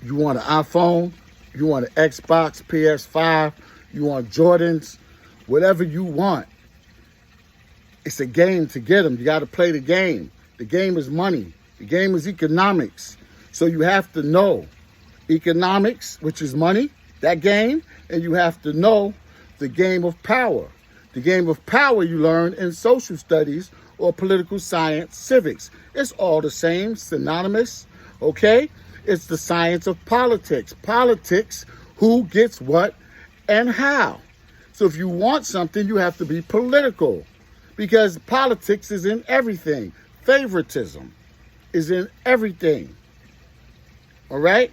You want an iPhone, you want an Xbox, PS5, you want Jordans, whatever you want. It's a game to get them. You got to play the game. The game is money. The game is economics. So you have to know economics, which is money, that game, and you have to know the game of power. The game of power you learn in social studies or political science, civics. It's all the same, synonymous, okay? It's the science of politics. Politics, who gets what and how. So if you want something, you have to be political, because politics is in everything. Favoritism is in everything. All right?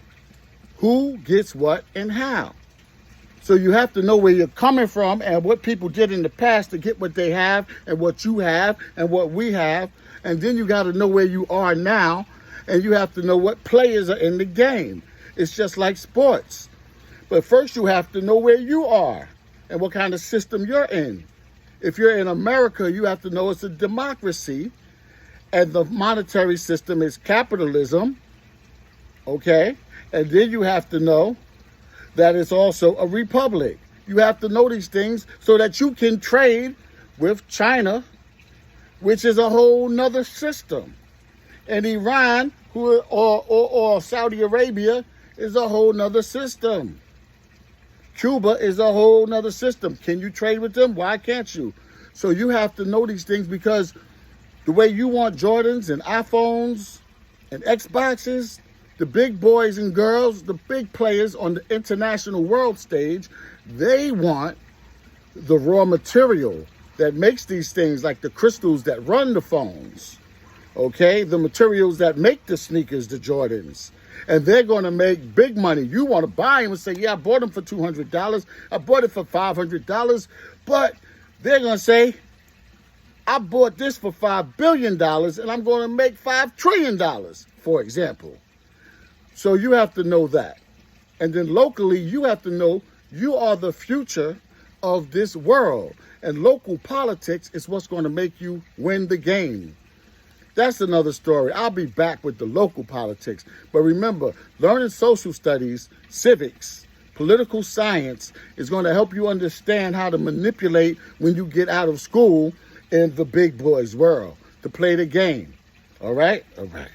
Who gets what and how. So you have to know where you're coming from and what people did in the past to get what they have and what you have and what we have. And then you got to know where you are now, and you have to know what players are in the game. It's just like sports. But first you have to know where you are and what kind of system you're in. If you're in America, you have to know it's a democracy, and the monetary system is capitalism, okay? And then you have to know that it's also a republic. You have to know these things so that you can trade with China, which is a whole nother system. And Iran, or Saudi Arabia, is a whole nother system. Cuba is a whole nother system. Can you trade with them? Why can't you? So you have to know these things, because the way you want Jordans and iPhones and Xboxes, the big boys and girls, the big players on the international world stage, they want the raw material that makes these things, like the crystals that run the phones, okay? The materials that make the sneakers, the Jordans. And they're going to make big money. You want to buy them and say, yeah, I bought them for $200. I bought it for $500. But they're going to say, I bought this for $5 billion and I'm going to make $5 trillion, for example. So you have to know that. And then locally, you have to know you are the future of this world. And local politics is what's going to make you win the game. That's another story. I'll be back with the local politics. But remember, learning social studies, civics, political science is going to help you understand how to manipulate when you get out of school in the big boys world, to play the game. All right? All right.